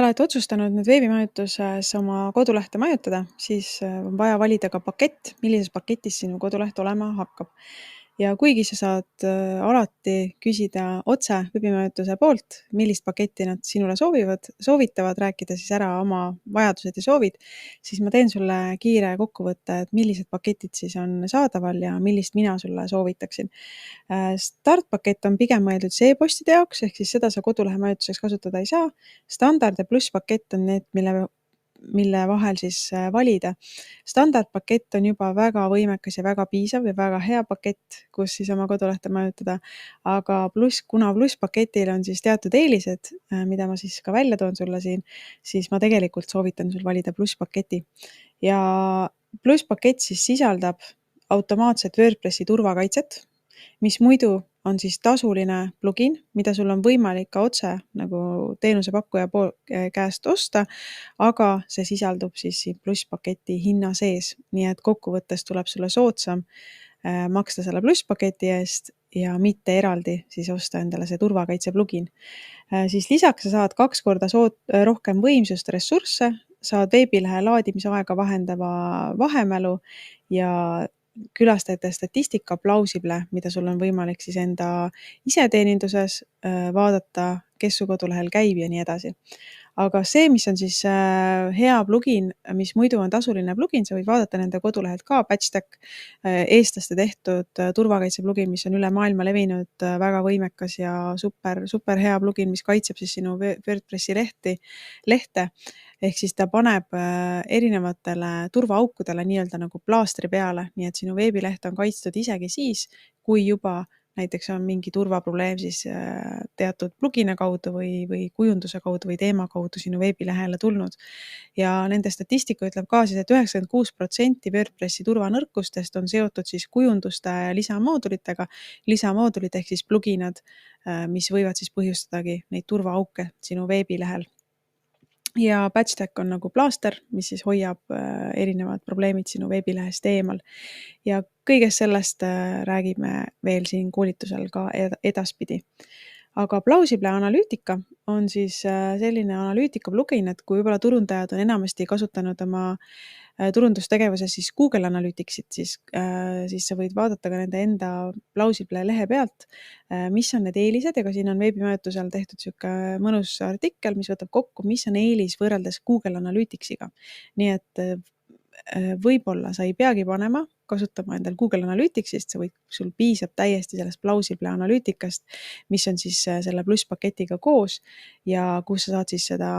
oled otsustanud nüüd veebimajutuses oma kodulehte majutada, siis on vaja valida ka pakett, millises paketis sinu koduleht olema hakkab. Ja kuigi sa saad alati küsida otse veebimajutuse poolt, millist paketti nad sinule soovitavad, rääkida siis ära oma vajadused ja soovid, siis ma teen sulle kiire kokkuvõtte, et millised paketid siis on saadaval ja millist mina sulle soovitaksin. Startpakett on pigem mõeldud C-postide jaoks, ehk siis seda sa kodulehe majutuseks kasutada ei saa. Standard ja plusspakett on need, mille vahel siis valida. Standardpakett on juba väga võimekas ja väga piisav ja väga hea pakett, kus siis oma kodulehte majutada. Aga kuna plusspaketil on siis teatud eelised, mida ma siis ka välja toon sulle siin, siis ma tegelikult soovitan sul valida plusspaketi. Ja plusspakett siis sisaldab automaatset WordPressi turvakaitset, mis muidu on siis tasuline plugin, mida sul on võimalik ka otse nagu teenusepakkuja käest osta, aga see sisaldub siis siin plusspaketi hinna sees. Nii et kokkuvõttes tuleb sulle soodsam maksta selle plusspaketi eest ja mitte eraldi siis osta endale see turvakaitse plugin. Siis lisaks sa saad 2 korda rohkem võimsust ressursse, saad veebilehe laadimisaega vahendava vahemälu ja külastajate statistika Plausible, mida sul on võimalik siis enda iseteeninduses vaadata, kes su kodulehel käib ja nii edasi. Aga see, mis on siis hea plugin, mis muidu on tasuline plugin, sa võid vaadata nende kodulehelt ka, Patchstack, eestlaste tehtud turvakaitse plugin, mis on üle maailma levinud, väga võimekas ja super hea plugin, mis kaitseb siis sinu WordPressi lehte. Ehk siis ta paneb erinevatele turvaaukudele nii-öelda nagu plaastri peale, nii et sinu veebileht on kaitstud isegi siis, kui juba näiteks on mingi turvaprobleem siis teatud plugine kaudu või kujunduse kaudu või teema kaudu sinu veebilehele tulnud. Ja nende statistika ütleb ka siis, et 96% WordPressi turvanõrkustest on seotud siis kujunduste ja lisamoodulitega. Lisamoodulid ehk siis pluginad, mis võivad siis põhjustadagi neid turvaauke sinu veebilehel. Ja Patchstack on nagu plaaster, mis siis hoiab erinevad probleemid sinu veebilehest eemal. Ja kõigest sellest räägime veel siin koolitusel ka edaspidi. Aga Plausible analüütika on siis selline analüütika plugin, et kui võib-olla turundajad on enamasti kasutanud oma turundustegevuses siis Google Analyticsit, siis sa võid vaadata ka nende enda Plausible lehe pealt, mis on need eelised, ja ka siin on veebimajutusel tehtud siuke mõnus artikkel, mis võtab kokku, mis on eelis võrreldes Google Analyticsiga. Nii et võib-olla sa ei peagi panema, kasutama endal Google Analyticsist, sul piisab täiesti sellest Plausible analüütikast, mis on siis selle plusspaketiga koos ja kus sa saad siis seda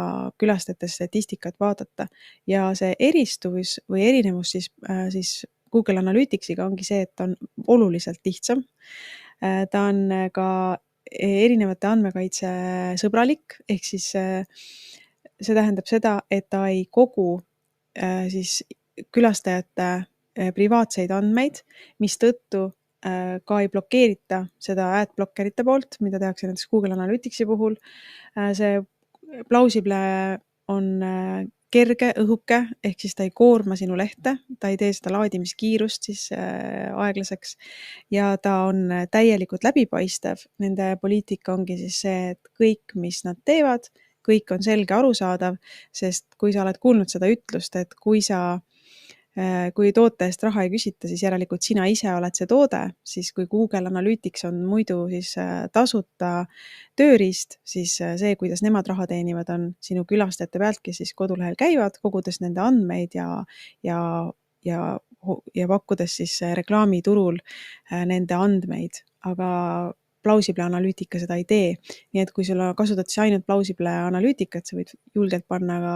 külastajate statistikat vaadata. Ja see eristuvus või erinevus siis Google Analyticsiga ongi see, et ta on oluliselt lihtsam. Ta on ka erinevate andmekaitse sõbralik, ehk siis see tähendab seda, et ta ei kogu siis külastajate privaatseid andmeid, mis tõttu ka ei blokeerita seda adblockerite poolt, mida tehakse näiteks Google Analyticsi puhul. See Plausible on kerge, õhuke, ehk siis ta ei koorma sinu lehte, ta ei tee seda laadimiskiirust siis aeglaseks ja ta on täielikult läbipaistev. Nende poliitika ongi siis see, et kõik, mis nad teevad, kõik on selge arusaadav, sest kui sa oled kuulnud seda ütlust, et kui toote eest raha ei küsita, siis järelikult sina ise oled see toode, siis kui Google Analytics on muidu siis tasuta tööriist, siis see, kuidas nemad raha teenivad, on sinu külastajate pealt, kes siis kodulehel käivad, kogudes nende andmeid ja pakkudes siis reklaamiturul nende andmeid, aga Plausible analüütika seda ei tee. Nii et kui sul kasutad siis ainult Plausible analüütikat, sa võid julgelt panna ka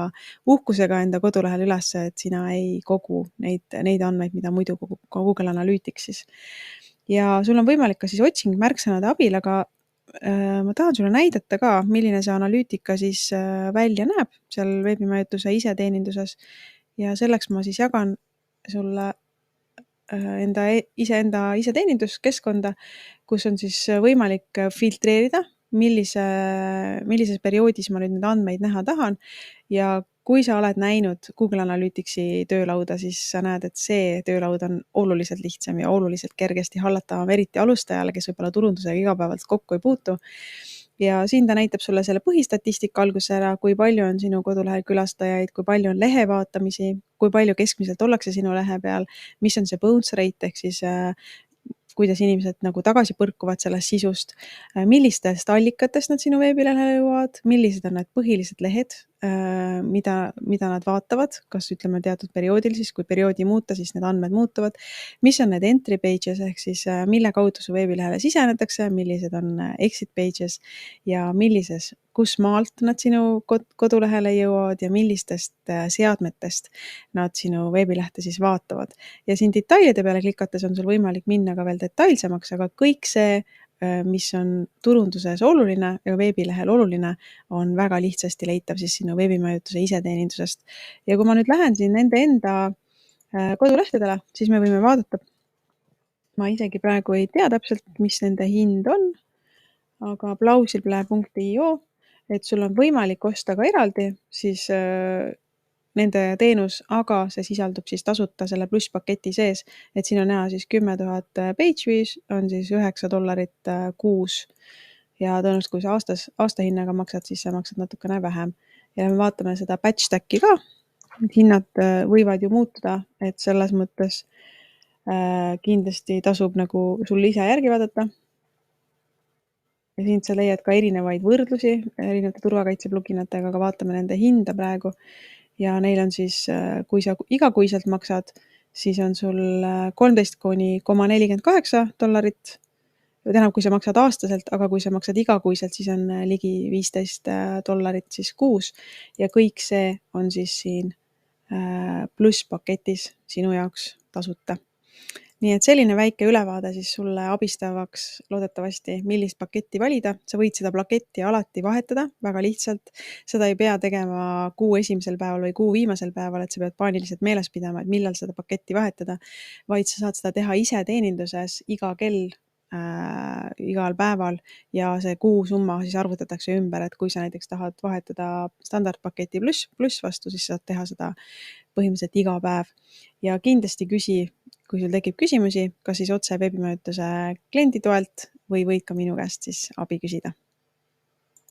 uhkusega enda kodulehel üles, et sina ei kogu neid andmeid, mida muidu kogub Google Analytics siis. Ja sul on võimalik ka siis otsing märksõnade abil, aga ma tahan sulle näidata ka, milline see analüütika siis välja näeb seal veebimajutuse iseteeninduses. Ja selleks ma siis jagan sulle enda iseteeninduskeskkonda, kus on siis võimalik filtreerida, millises perioodis ma nüüd need andmeid näha tahan. Ja kui sa oled näinud Google Analyticsi töölauda, siis sa näed, et see töölaud on oluliselt lihtsam ja oluliselt kergesti hallatavam, eriti alustajale, kes võib-olla turundusega igapäevalt kokku ei puutu. ja siin ta näitab sulle selle põhistatistika alguses ära, kui palju on sinu kodulehel külastajaid, kui palju on lehe vaatamisi, kui palju keskmiselt ollakse sinu lehe peal, mis on see bounce rate ehk siis kuidas inimesed nagu tagasi põrkuvad sellest sisust, millistest allikatest nad sinu veebilehele jõuavad, millised on need põhilised lehed, mida nad vaatavad, kas ütleme teatud perioodil, siis kui perioodi muuta, siis need andmed muutuvad, mis on need entry pages ehk siis mille kaudu su veebilehele sisenetakse, millised on exit pages ja kus maalt nad sinu kodulehele jõuavad ja millistest seadmetest nad sinu veebilehte siis vaatavad. Ja siin detailide peale klikates on sul võimalik minna ka veel detailsemaks, aga kõik see, mis on turunduses oluline ja veebilehel oluline, on väga lihtsasti leitav siis sinu veebimajutuse iseteenindusest. Ja kui ma nüüd lähen siin nende enda kodulehtedele, siis me võime vaadata. Ma isegi praegu ei tea täpselt, mis nende hind on, aga plausible.io, et sul on võimalik osta ka eraldi siis nende teenus, aga see sisaldub siis tasuta selle plusspaketi sees, et siin on näha siis 10 000 page views on siis $9 kuus ja tõenäoliselt kui sa aastahinnaga maksad, siis sa maksad natukene vähem. Ja me vaatame seda batch stacki ka, hinnad võivad ju muutuda, et selles mõttes kindlasti tasub nagu sul ise järgi vaadata. Ja siin sa leiad ka erinevaid võrdlusi erinevate turvakaitsepluginatega, aga vaatame nende hinda praegu. Ja neil on siis, kui sa igakuiselt maksad, siis on sul $13,48. Tähendab, kui sa maksad aastaselt, aga kui sa maksad igakuiselt, siis on ligi $15 siis kuus. Ja kõik see on siis siin plusspaketis sinu jaoks tasuta. Nii et selline väike ülevaade siis sulle abistavaks loodetavasti, millist paketti valida. Sa võid seda paketti alati vahetada väga lihtsalt. Seda ei pea tegema kuu esimesel päeval või kuu viimasel päeval, et sa pead paaniliselt meeles pidama, et millal seda paketti vahetada, vaid sa saad seda teha ise teeninduses iga kell, igal päeval ja see kuu summa siis arvutatakse ümber, et kui sa näiteks tahad vahetada standardpaketi pluss vastu, siis saad teha seda põhimõtteliselt iga päev. Ja kindlasti küsi, kui sul tekib küsimusi, kas siis otse veebimajutuse kliendi toelt või võid ka minu käest siis abi küsida.